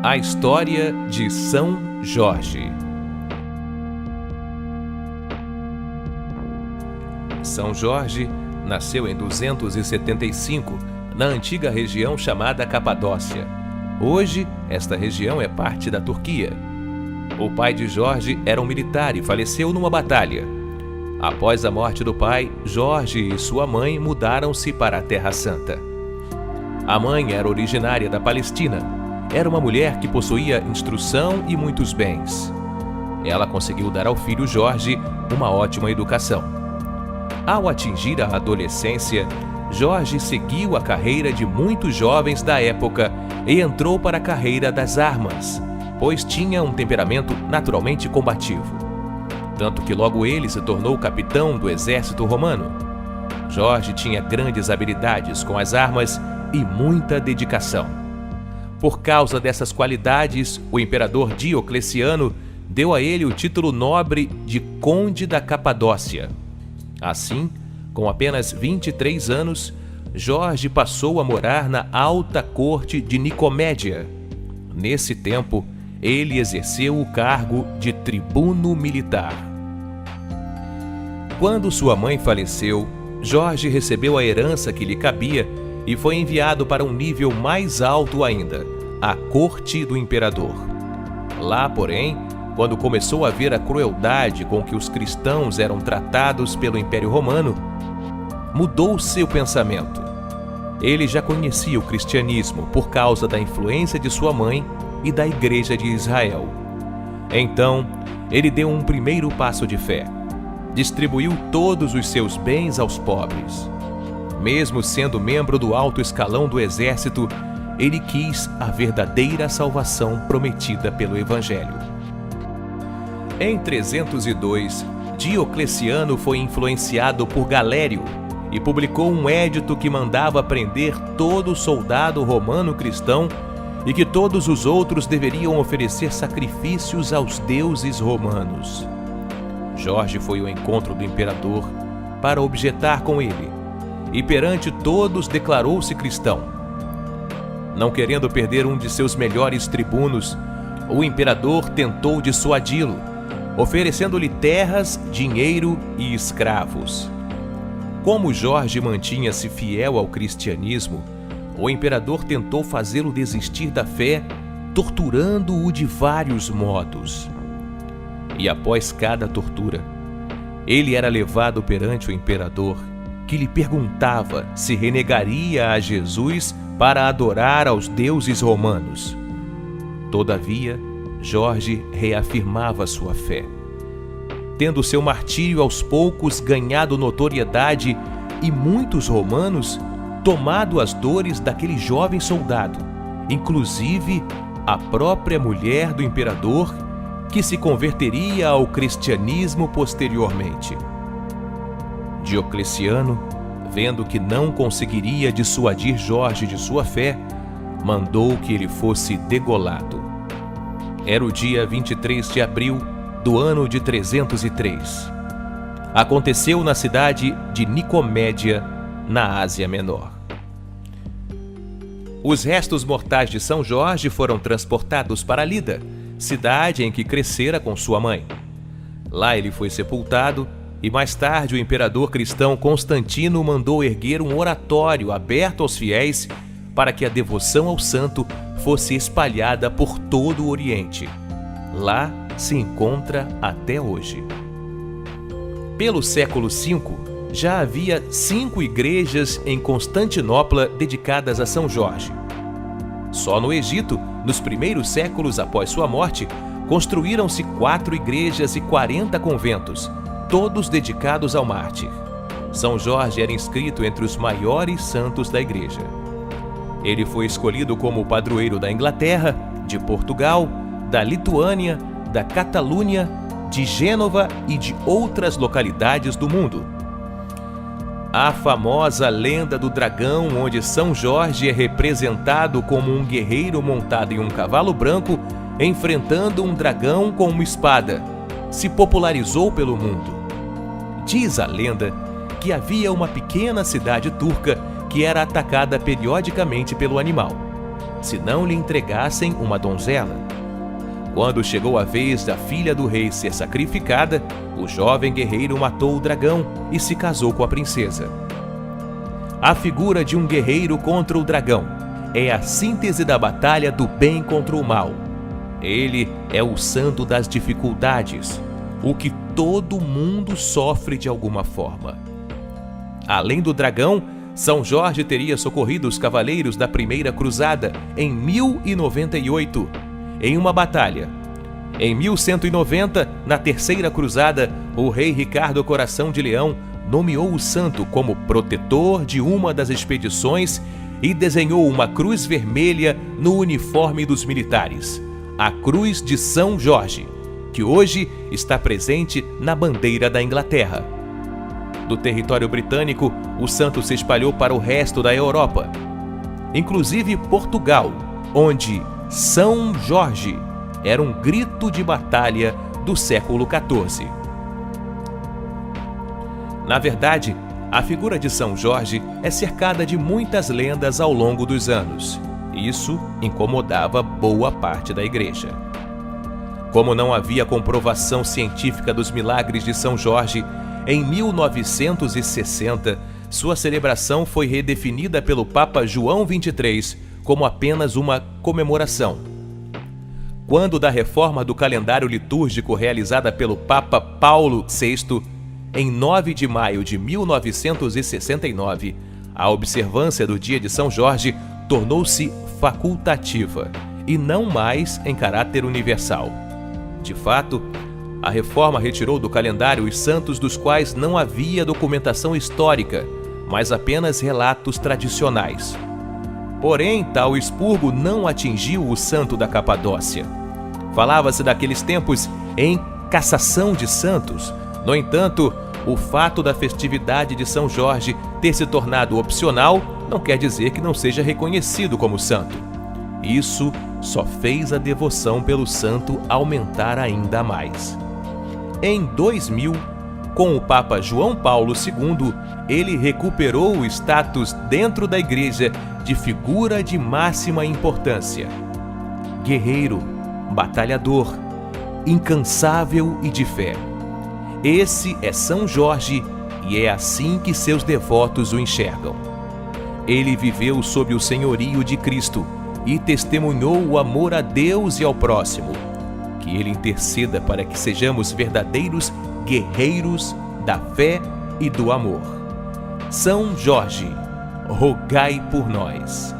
A história de São Jorge. São Jorge nasceu em 275, na antiga região chamada Capadócia. Hoje, esta região é parte da Turquia. O pai de Jorge era um militar e faleceu numa batalha. Após a morte do pai, Jorge e sua mãe mudaram-se para a Terra Santa. A mãe era originária da Palestina. Era uma mulher que possuía instrução e muitos bens. Ela conseguiu dar ao filho Jorge uma ótima educação. Ao atingir a adolescência, Jorge seguiu a carreira de muitos jovens da época e entrou para a carreira das armas, pois tinha um temperamento naturalmente combativo. Tanto que logo ele se tornou capitão do exército romano. Jorge tinha grandes habilidades com as armas e muita dedicação. Por causa dessas qualidades, o imperador Diocleciano deu a ele o título nobre de Conde da Capadócia. Assim, com apenas 23 anos, Jorge passou a morar na alta corte de Nicomédia. Nesse tempo, ele exerceu o cargo de tribuno militar. Quando sua mãe faleceu, Jorge recebeu a herança que lhe cabia e foi enviado para um nível mais alto ainda, a corte do imperador. Lá, porém, quando começou a ver a crueldade com que os cristãos eram tratados pelo Império Romano, mudou seu pensamento. Ele já conhecia o cristianismo por causa da influência de sua mãe e da Igreja de Israel. Então, ele deu um primeiro passo de fé. Distribuiu todos os seus bens aos pobres. Mesmo sendo membro do alto escalão do exército, ele quis a verdadeira salvação prometida pelo Evangelho. Em 302, Diocleciano foi influenciado por Galério e publicou um édito que mandava prender todo soldado romano cristão e que todos os outros deveriam oferecer sacrifícios aos deuses romanos. Jorge foi ao encontro do imperador para objetar com ele e perante todos declarou-se cristão. Não querendo perder um de seus melhores tribunos, o imperador tentou dissuadi-lo, oferecendo-lhe terras, dinheiro e escravos. Como Jorge mantinha-se fiel ao cristianismo, o imperador tentou fazê-lo desistir da fé, torturando-o de vários modos. E após cada tortura, ele era levado perante o imperador, que lhe perguntava se renegaria a Jesus para adorar aos deuses romanos. Todavia, Jorge reafirmava sua fé. Tendo seu martírio aos poucos ganhado notoriedade e muitos romanos tomado as dores daquele jovem soldado, inclusive a própria mulher do imperador, que se converteria ao cristianismo posteriormente. Diocleciano, vendo que não conseguiria dissuadir Jorge de sua fé, mandou que ele fosse degolado. Era o dia 23 de abril do ano de 303. Aconteceu na cidade de Nicomédia, na Ásia Menor. Os restos mortais de São Jorge foram transportados para Lida, cidade em que crescera com sua mãe. Lá ele foi sepultado e mais tarde o imperador cristão Constantino mandou erguer um oratório aberto aos fiéis para que a devoção ao santo fosse espalhada por todo o Oriente. Lá se encontra até hoje. Pelo século V, já havia 5 igrejas em Constantinopla dedicadas a São Jorge. Só no Egito, nos primeiros séculos após sua morte, construíram-se 4 igrejas e 40 conventos, todos dedicados ao mártir. São Jorge era inscrito entre os maiores santos da igreja. Ele foi escolhido como padroeiro da Inglaterra, de Portugal, da Lituânia, da Catalunha, de Gênova e de outras localidades do mundo. A famosa lenda do dragão, onde São Jorge é representado como um guerreiro montado em um cavalo branco, enfrentando um dragão com uma espada, se popularizou pelo mundo. Diz a lenda que havia uma pequena cidade turca que era atacada periodicamente pelo animal. se não lhe entregassem uma donzela. Quando chegou a vez da filha do rei ser sacrificada, o jovem guerreiro matou o dragão e se casou com a princesa. A figura de um guerreiro contra o dragão é a síntese da batalha do bem contra o mal. Ele é o santo das dificuldades, o que todo mundo sofre de alguma forma. Além do dragão, São Jorge teria socorrido os cavaleiros da Primeira Cruzada em 1098, em uma batalha. Em 1190, na Terceira Cruzada, o rei Ricardo Coração de Leão nomeou o santo como protetor de uma das expedições e desenhou uma cruz vermelha no uniforme dos militares, a Cruz de São Jorge, que hoje está presente na bandeira da Inglaterra. Do território britânico, o santo se espalhou para o resto da Europa, inclusive Portugal, onde São Jorge era um grito de batalha do século XIV. Na verdade, a figura de São Jorge é cercada de muitas lendas ao longo dos anos. Isso incomodava boa parte da igreja. Como não havia comprovação científica dos milagres de São Jorge, em 1960, sua celebração foi redefinida pelo Papa João XXIII como apenas uma comemoração. Quando da reforma do calendário litúrgico realizada pelo Papa Paulo VI, em 9 de maio de 1969, a observância do Dia de São Jorge tornou-se facultativa e não mais em caráter universal. De fato, a reforma retirou do calendário os santos dos quais não havia documentação histórica, mas apenas relatos tradicionais. Porém, tal expurgo não atingiu o santo da Capadócia. Falava-se daqueles tempos em cassação de santos. No entanto, o fato da festividade de São Jorge ter se tornado opcional não quer dizer que não seja reconhecido como santo. Isso só fez a devoção pelo santo aumentar ainda mais. Em 2000, com o Papa João Paulo II, ele recuperou o status dentro da Igreja de figura de máxima importância. Guerreiro, batalhador, incansável e de fé. Esse é São Jorge e é assim que seus devotos o enxergam. Ele viveu sob o senhorio de Cristo e testemunhou o amor a Deus e ao próximo. Que ele interceda para que sejamos verdadeiros guerreiros da fé e do amor. São Jorge, rogai por nós.